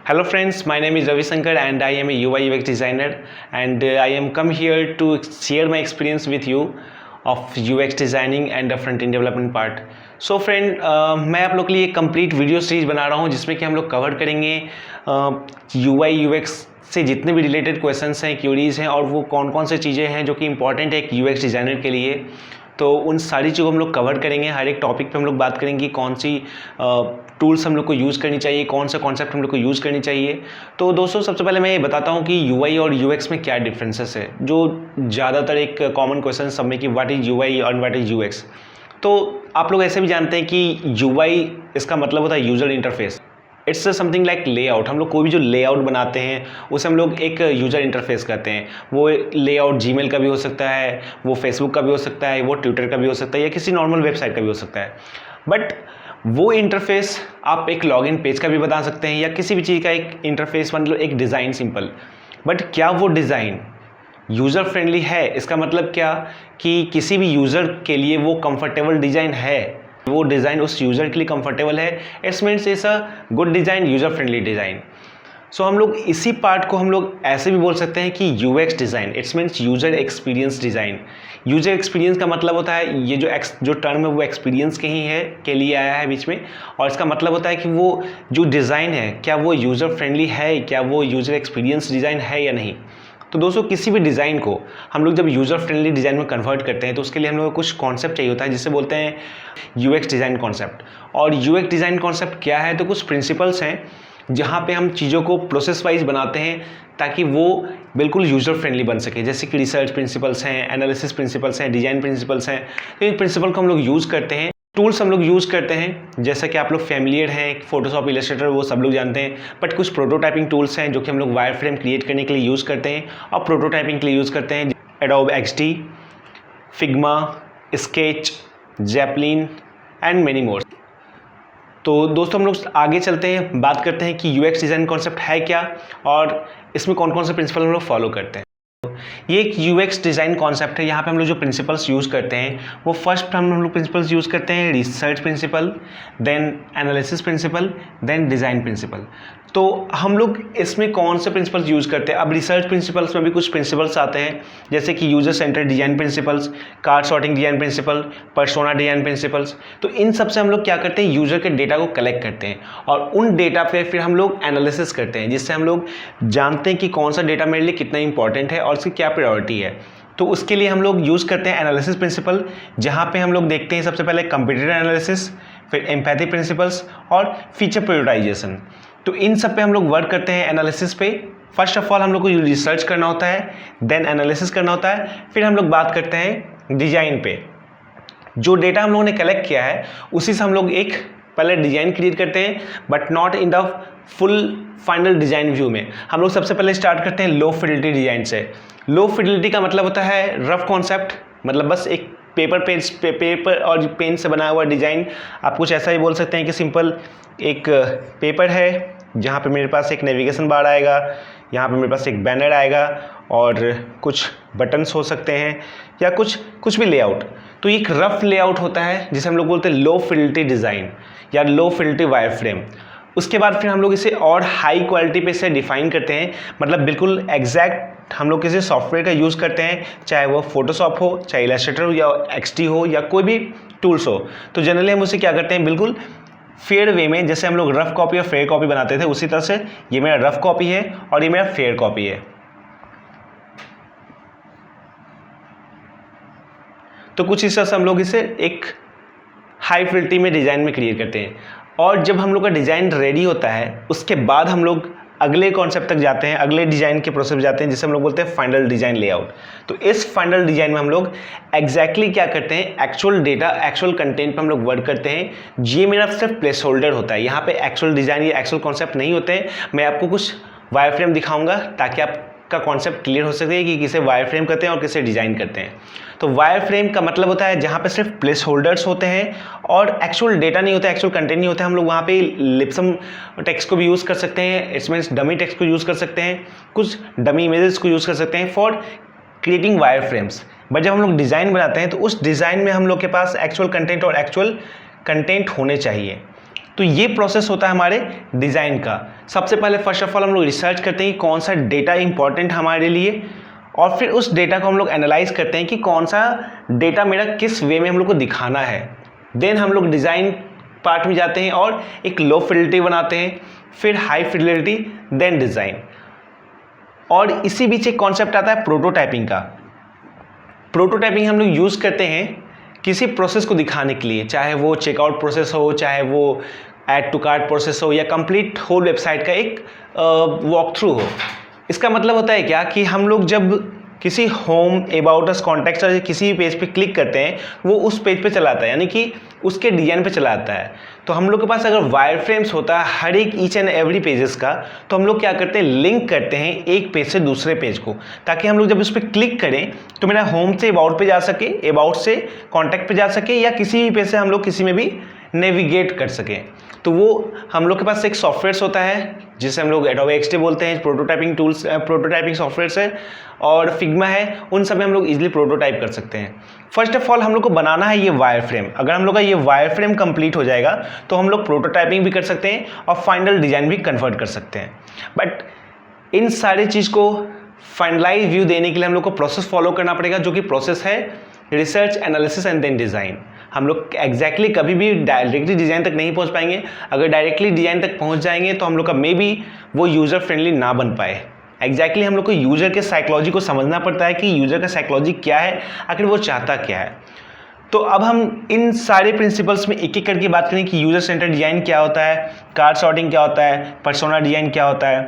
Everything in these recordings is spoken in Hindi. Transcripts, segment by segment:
Hello friends, my name is Ravi Shankar and I am a UI UX designer and I am come here to share my experience with you of UX designing and the front end development part. So friend, मैं आप लोग के लिए एक कंप्लीट वीडियो सीरीज बना रहा हूँ जिसमें कि हम लोग कवर करेंगे UI UX से जितने भी रिलेटेड क्वेश्चंस हैं, क्यूरीज हैं और वो कौन कौन से चीज़ें हैं जो कि इंपॉर्टेंट है एक UX डिज़ाइनर के लिए। तो उन सारी चीज़ों हम लोग कवर करेंगे। हर एक टॉपिक पे हम लोग बात करेंगे कौन सी टूल्स हम लोग को यूज़ करनी चाहिए, कौन सा कॉन्सेप्ट हम लोग को यूज़ करनी चाहिए। तो दोस्तों सबसे पहले मैं ये बताता हूँ कि UI और UX में क्या डिफरेंसेस है, जो ज़्यादातर एक कॉमन क्वेश्चन सब में कि व्हाट इज़ UI और व्हाट इज़ UX। तो आप लोग ऐसे भी जानते हैं कि UI इसका मतलब होता है user interface. It's something like layout. हम लोग कोई भी जो लेआउट बनाते हैं उसे हम लोग एक यूज़र इंटरफेस कहते हैं। वो लेआउट जीमेल का भी हो सकता है, वो फेसबुक का भी हो सकता है, वो ट्विटर का भी हो सकता है या किसी नॉर्मल वेबसाइट का भी हो सकता है। बट वो इंटरफेस आप एक लॉगिन पेज का भी बता सकते हैं या किसी भी चीज़ का एक इंटरफेस, मतलब एक डिज़ाइन सिंपल। बट क्या वो डिज़ाइन यूज़र फ्रेंडली है? इसका मतलब क्या कि किसी भी यूज़र के लिए वो कंफर्टेबल डिज़ाइन है, वो डिज़ाइन उस यूज़र के लिए कंफर्टेबल है। It's means it's a good design, user friendly design. So हम लोग इसी पार्ट को हम लोग ऐसे भी बोल सकते हैं कि UX design, it's means user experience design. User experience का मतलब होता है ये जो टर्म है वो एक्सपीरियंस के ही है, के लिए आया है बीच में, और इसका मतलब होता है कि वो जो डिज़ाइन है क्या वो यूज़र फ्रेंडली है, क्या वो यूज़र एक्सपीरियंस डिज़ाइन है या नहीं। तो दोस्तों किसी भी डिज़ाइन को हम लोग जब यूज़र फ्रेंडली डिज़ाइन में कन्वर्ट करते हैं तो उसके लिए हम लोग को कुछ कॉन्सेप्ट चाहिए होता है जिसे बोलते हैं UX डिज़ाइन कॉन्सेप्ट। और UX डिज़ाइन कॉन्सेप्ट क्या है? तो कुछ प्रिंसिपल्स हैं जहाँ पे हम चीज़ों को प्रोसेस वाइज बनाते हैं ताकि वो बिल्कुल यूज़र फ्रेंडली बन सके। जैसे कि रिसर्च प्रिंसिपल्स हैं, एनालिसिस प्रिंसिपल्स हैं, डिज़ाइन प्रिंसिपल्स हैं। तो इन प्रिंसिपल को हम लोग यूज़ करते हैं। टूल्स हम लोग यूज़ करते हैं जैसा कि आप लोग फैमिलियर हैं, फोटोशॉप, इलस्ट्रेटर, वो सब लोग जानते हैं। बट कुछ प्रोटोटाइपिंग टूल्स हैं जो कि हम लोग वायर फ्रेम क्रिएट करने के लिए यूज़ करते हैं और प्रोटोटाइपिंग के लिए यूज़ करते हैं। Adobe XD, Figma, sketch, Zeppelin and many more. तो दोस्तों हम लोग आगे चलते हैं, बात करते हैं कि UX डिज़ाइन कॉन्सेप्ट है क्या और इसमें कौन कौन से प्रिंसिपल हम लोग फॉलो करते हैं। ये एक UX डिज़ाइन कॉन्सेप्ट है। यहाँ पे हम लोग जो प्रिंसिपल्स यूज़ करते हैं वो फर्स्ट हम लोग प्रिंसिपल्स यूज़ करते हैं research principle, then analysis principle, then design principle. तो हम लोग इसमें कौन से प्रिंसिपल्स यूज़ करते हैं? अब रिसर्च प्रिंसिपल्स में भी कुछ प्रिंसिपल्स आते हैं जैसे कि user centre design principles, card sorting design principle, persona design principles. तो इन सब से हम लोग क्या करते हैं, यूज़र के डेटा को कलेक्ट करते हैं और उन डेटा पे फिर हम लोग एनालिसिस करते हैं जिससे हम लोग जानते हैं कि कौन सा डेटा मेरे लिए कितना इंपॉर्टेंट है और उसकी क्या प्रायोरिटी है। तो उसके लिए हम लोग यूज़ करते हैं एनालिसिस प्रिंसिपल, जहाँ पे हम लोग देखते हैं सबसे पहले कंपटीटर एनालिसिस, फिर एम्पैथी प्रिंसिपल्स और फीचर प्रायोरिटाइजेशन। तो इन सब पे हम लोग वर्क करते हैं एनालिसिस पे। फर्स्ट ऑफ ऑल हम लोग को रिसर्च करना होता है, देन एनालिसिस करना होता है, फिर हम लोग बात करते हैं डिज़ाइन पे। जो डेटा हम लोगों ने कलेक्ट किया है उसी से हम लोग एक पहले डिज़ाइन क्रिएट करते हैं, but not in the full final design view में। हम लोग सबसे पहले स्टार्ट करते हैं लो फिडिलिटी डिज़ाइन से। लो फिडिलिटी का मतलब होता है रफ कॉन्सेप्ट, मतलब बस एक पेपर और पेन से बना हुआ डिज़ाइन। आप कुछ ऐसा ही बोल सकते हैं कि सिंपल एक पेपर है जहाँ पे मेरे पास एक नेविगेशन बार आएगा, यहाँ पे मेरे पास एक बैनर आएगा और कुछ बटन्स हो सकते हैं या कुछ भी लेआउट। तो एक रफ लेआउट होता है जिसे हम लोग बोलते हैं लो फिडिलिटी डिज़ाइन या लो फिडिलिटी वायर फ्रेम। उसके बाद फिर हम लोग इसे और हाई क्वालिटी पे से डिफ़ाइन करते हैं, मतलब बिल्कुल एग्जैक्ट हम लोग किसी सॉफ्टवेयर का यूज़ करते हैं, चाहे वो फोटोशॉप हो, चाहे इलस्ट्रेटर हो या XD हो या कोई भी टूल्स हो। तो जनरली हम उसे क्या करते हैं, बिल्कुल फेयर वे में, जैसे हम लोग रफ कॉपी और फेयर कॉपी बनाते थे उसी तरह से ये मेरा रफ कॉपी है और ये मेरा फेयर कॉपी है। तो कुछ इस तरह से हम लोग इसे एक हाई फिडिलिटी में डिज़ाइन में क्रिएट करते हैं। और जब हम लोग का डिज़ाइन रेडी होता है उसके बाद हम लोग अगले कॉन्सेप्ट तक जाते हैं, अगले डिज़ाइन के प्रोसेस जाते हैं जिसे हम लोग बोलते हैं फाइनल डिज़ाइन लेआउट। तो इस फाइनल डिज़ाइन में हम लोग एग्जैक्टली क्या करते हैं, एक्चुअल डेटा, एक्चुअल कंटेंट पे हम लोग वर्क करते हैं। ये मेरा सिर्फ प्लेस होल्डर होता है, यहाँ पे एक्चुअल डिज़ाइन या एक्चुअल कॉन्सेप्ट नहीं होते हैं। मैं आपको कुछ वायर फ्रेम दिखाऊंगा ताकि आपका कॉन्सेप्ट क्लियर हो सके कि किसे वायर फ्रेम करते हैं और किसे डिज़ाइन करते हैं। तो वायर फ्रेम का मतलब होता है जहाँ पे सिर्फ प्लेस होल्डर्स होते हैं और एक्चुअल डेटा नहीं होता है, एक्चुअल कंटेंट नहीं होता है। हम लोग वहाँ पे लिप्सम टेक्स्ट को भी यूज़ कर सकते हैं, इट्स मीन्स डमी टेक्स्ट को यूज़ कर सकते हैं, कुछ डमी इमेजेस को यूज़ कर सकते हैं for creating wire frames. But जब हम लोग डिज़ाइन बनाते हैं तो उस डिज़ाइन में हम लोग के पास एक्चुअल कंटेंट और एक्चुअल कंटेंट होने चाहिए। तो ये प्रोसेस होता है हमारे डिज़ाइन का। सबसे पहले फर्स्ट ऑफ ऑल हम लोग रिसर्च करते हैं कि कौन सा डेटा इंपॉर्टेंट हमारे लिए, और फिर उस डेटा को हम लोग एनालाइज करते हैं कि कौन सा डेटा मेरा किस वे में हम लोग को दिखाना है। देन हम लोग डिज़ाइन पार्ट में जाते हैं और एक लो फिडेलिटी बनाते हैं, फिर हाई फिडेलिटी, देन डिज़ाइन। और इसी बीच एक कॉन्सेप्ट आता है प्रोटोटाइपिंग का। प्रोटोटाइपिंग हम लोग यूज़ करते हैं किसी प्रोसेस को दिखाने के लिए, चाहे वो चेकआउट प्रोसेस हो, चाहे वो ऐड टू कार्ट प्रोसेस हो, या कंप्लीट होल वेबसाइट का एक वॉक थ्रू हो। इसका मतलब होता है क्या कि हम लोग जब किसी होम, अबाउट अस, कॉन्टैक्ट्स या किसी भी पेज पे क्लिक करते हैं, वो उस पेज पे चला आता है, यानी कि उसके डिजाइन पे चला आता है। तो हम लोग के पास अगर वायर फ्रेम्स होता है हर एक ईच एंड एवरी पेजेस का, तो हम लोग क्या करते हैं, लिंक करते हैं एक पेज से दूसरे पेज को, ताकि हम लोग जब उस पर क्लिक करें तो मेरा होम से अबाउट पे जा सके, अबाउट से कॉन्टैक्ट पे जा सके, या किसी भी पेज से हम लोग किसी में भी नेविगेट कर सकें। तो वो हम लोग के पास एक सॉफ्टवेयर होता है जिसे हम लोग एडोबे XD बोलते हैं, प्रोटोटाइपिंग टूल्स, प्रोटोटाइपिंग सॉफ्टवेयर है, और फिग्मा है, उन सब में हम लोग इजीली प्रोटोटाइप कर सकते हैं। फर्स्ट ऑफ ऑल हम लोग को बनाना है ये वायर फ्रेम। अगर हम लोग का ये वायर फ्रेम कंप्लीट हो जाएगा तो हम लोग प्रोटोटाइपिंग भी कर सकते हैं और फाइनल डिजाइन भी कन्वर्ट कर सकते हैं। बट इन सारी चीज़ को फाइनलाइज व्यू देने के लिए हम लोग को प्रोसेस फॉलो करना पड़ेगा, जो कि प्रोसेस है research, analysis and then design. हम लोग एग्जैक्टली कभी भी डायरेक्टली डिज़ाइन तक नहीं पहुंच पाएंगे। अगर डायरेक्टली डिज़ाइन तक पहुंच जाएंगे तो हम लोग का मे बी वो यूज़र फ्रेंडली ना बन पाए। एग्जैक्टली हम लोग को यूज़र के साइकोलॉजी को समझना पड़ता है कि यूज़र का साइकोलॉजी क्या है, आखिर वो चाहता क्या है। तो अब हम इन सारे प्रिंसिपल्स में एक एक करके बात करें कि यूज़र सेंटर डिज़ाइन क्या होता है, कार्ड सॉर्टिंग क्या होता है, पर्सोना डिज़ाइन क्या होता है।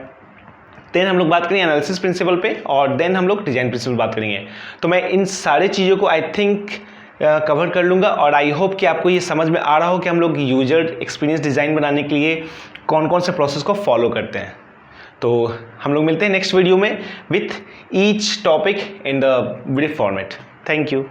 देन हम लोग बात करेंगे एनालिसिस प्रिंसिपल पे, और देन हम लोग डिज़ाइन प्रिंसिपल बात करेंगे। तो मैं इन सारे चीज़ों को आई थिंक कवर कर लूँगा, और आई होप कि आपको ये समझ में आ रहा हो कि हम लोग यूजर एक्सपीरियंस डिज़ाइन बनाने के लिए कौन कौन से प्रोसेस को फॉलो करते हैं। तो हम लोग मिलते हैं नेक्स्ट वीडियो में with each topic in the brief format. Thank you.